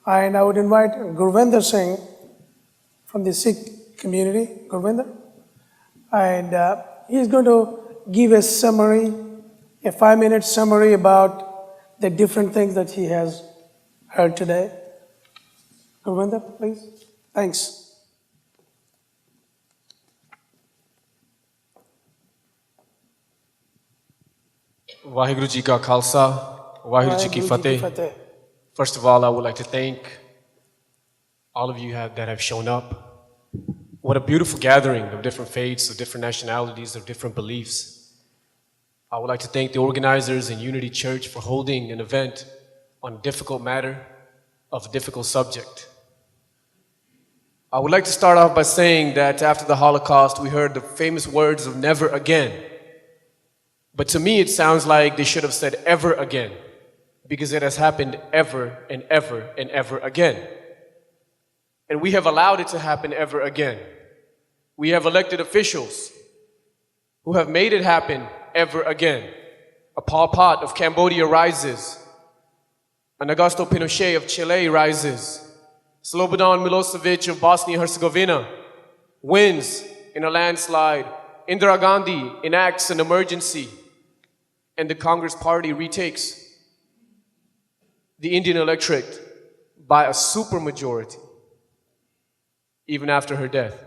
And I would invite Gurvinder Singh from the Sikh community, Gurvinder. And he's going to give a summary, a 5-minute summary about the different things that he has heard today. Gurvinder, please. Thanks. Vaheguru Ji Ka Khalsa, Vaheguru Ji Ki Fateh. First of all, I would like to thank all of you that have shown up. What a beautiful gathering of different faiths, of different nationalities, of different beliefs. I would like to thank the organizers and Unity Church for holding an event on a difficult matter of a difficult subject. I would like to start off by saying that after the Holocaust, we heard the famous words of never again. But to me, it sounds like they should have said ever again, because it has happened ever and ever and ever again. And we have allowed it to happen ever again. We have elected officials who have made it happen ever again. A Pol Pot of Cambodia rises. An Augusto Pinochet of Chile rises. Slobodan Milosevic of Bosnia-Herzegovina wins in a landslide. Indira Gandhi enacts an emergency, and the Congress Party retakes the Indian electorate by a supermajority, even after her death.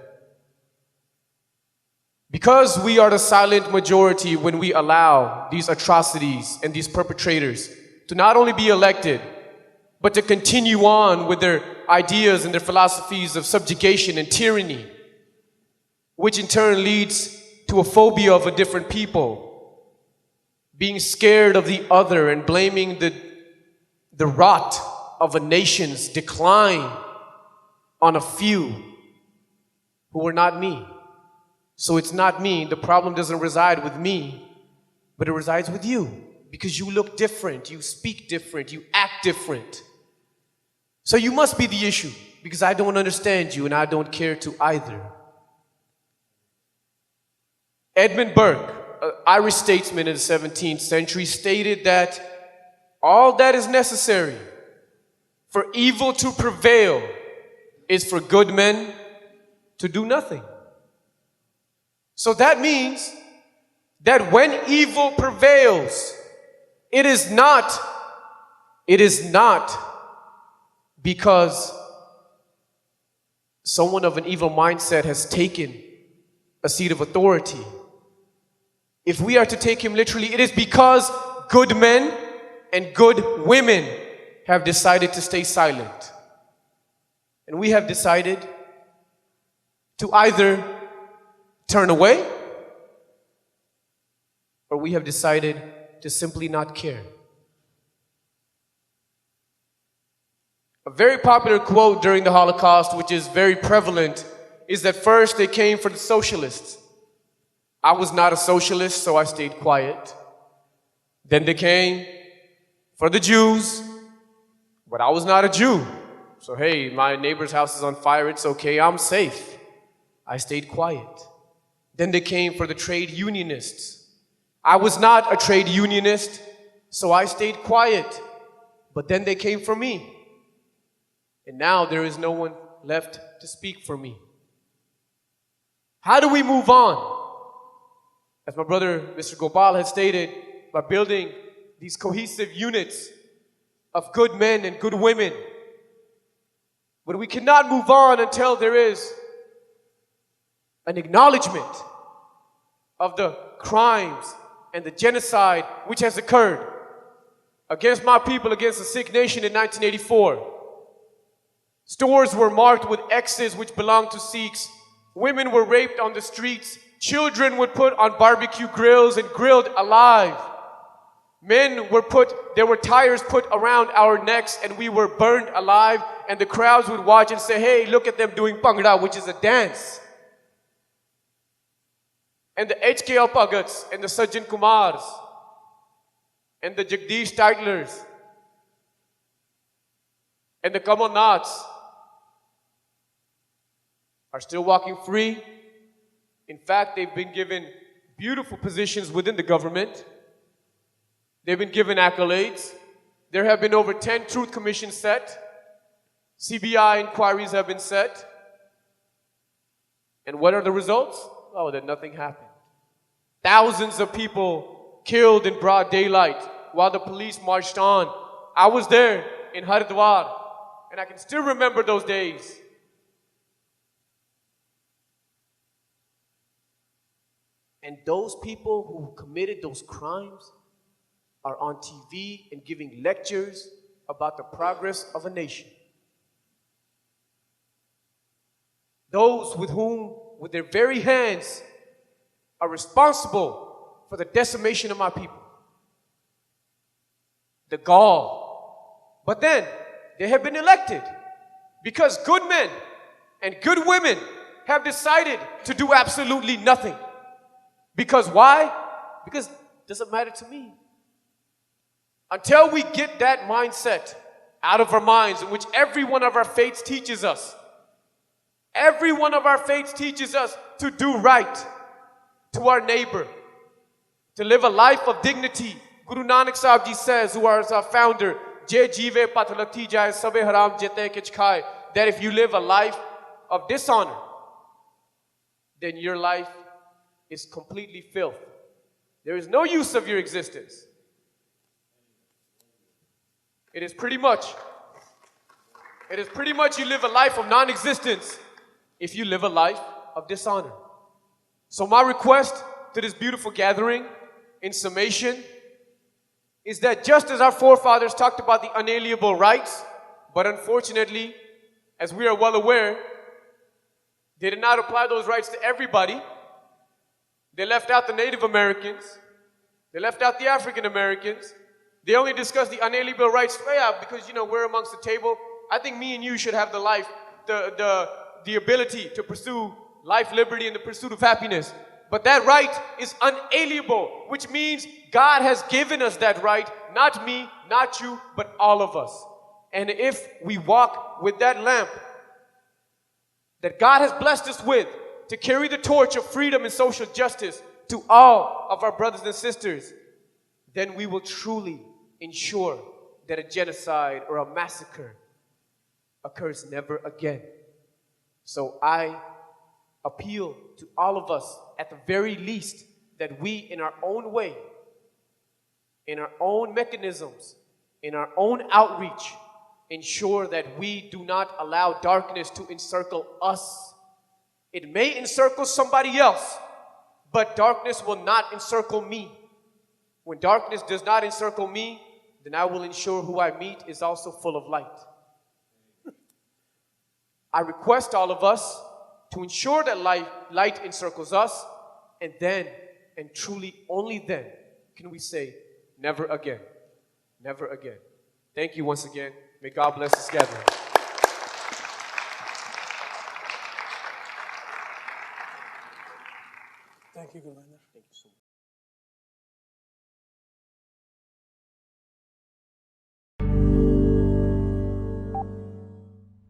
Because we are the silent majority when we allow these atrocities and these perpetrators to not only be elected, but to continue on with their ideas and their philosophies of subjugation and tyranny, which in turn leads to a phobia of a different people, being scared of the other and blaming the rot of a nation's decline on a few who are not me. So it's not me. The problem doesn't reside with me, but it resides with you, because you look different, you speak different, you act different. So you must be the issue, because I don't understand you and I don't care to either. Edmund Burke, an Irish statesman in the 17th century, stated that all that is necessary for evil to prevail is for good men to do nothing. So that means that when evil prevails, it is not because someone of an evil mindset has taken a seat of authority. If we are to take him literally, it is because good men and good women have decided to stay silent. And we have decided to either turn away, or we have decided to simply not care. A very popular quote during the Holocaust, which is very prevalent, is that first they came for the socialists. I was not a socialist, so I stayed quiet. Then they came for the Jews, but I was not a Jew. So hey, my neighbor's house is on fire, it's okay, I'm safe. I stayed quiet. Then they came for the trade unionists. I was not a trade unionist, so I stayed quiet. But then they came for me. And now there is no one left to speak for me. How do we move on? As my brother, Mr. Gopal, has stated, by building these cohesive units of good men and good women. But we cannot move on until there is an acknowledgement of the crimes and the genocide which has occurred against my people, against the Sikh nation in 1984. Stores were marked with X's which belonged to Sikhs. Women were raped on the streets. Children were put on barbecue grills and grilled alive. Men were there were tires put around our necks and we were burned alive, and the crowds would watch and say, hey, look at them doing Bhangra, which is a dance. And the H.K.L. Bhagats and the Sajjan Kumars and the Jagdish Titlers and the Kamal Naths are still walking free. In fact, they've been given beautiful positions within the government. They've been given accolades. There have been over 10 truth commissions set. CBI inquiries have been set. And what are the results? Oh, that nothing happened. Thousands of people killed in broad daylight while the police marched on. I was there in Haridwar, and I can still remember those days. And those people who committed those crimes are on TV and giving lectures about the progress of a nation. Those with whom, with their very hands, are responsible for the decimation of my people. The gall. But then, they have been elected because good men and good women have decided to do absolutely nothing. Because why? Because it doesn't matter to me. Until we get that mindset out of our minds, in which every one of our faiths teaches us. Every one of our faiths teaches us to do right to our neighbor, to live a life of dignity. Guru Nanak Sahib Ji says, who is our founder, "Je jeeve pathlati jaye sabe haram jete kich khaye," that if you live a life of dishonor, then your life is completely filth. There is no use of your existence. It is pretty much you live a life of non-existence if you live a life of dishonor. So my request to this beautiful gathering, in summation, is that just as our forefathers talked about the unalienable rights, but unfortunately, as we are well aware, they did not apply those rights to everybody. They left out the Native Americans. They left out the African Americans. They only discussed the unalienable rights. Oh yeah, because we're amongst the table. I think me and you should have the life, the ability to pursue life, liberty, and the pursuit of happiness. But that right is unalienable, which means God has given us that right, not me, not you, but all of us. And if we walk with that lamp that God has blessed us with to carry the torch of freedom and social justice to all of our brothers and sisters, then we will truly ensure that a genocide or a massacre occurs never again. So I appeal to all of us, at the very least, that we, in our own way, in our own mechanisms, in our own outreach, ensure that we do not allow darkness to encircle us. It may encircle somebody else, but darkness will not encircle me. When darkness does not encircle me, then I will ensure who I meet is also full of light. I request all of us to ensure that light encircles us, and then, and truly only then, can we say, never again. Never again. Thank you once again. May God bless this gathering. Thank you, Gurvinder. Thank you so much.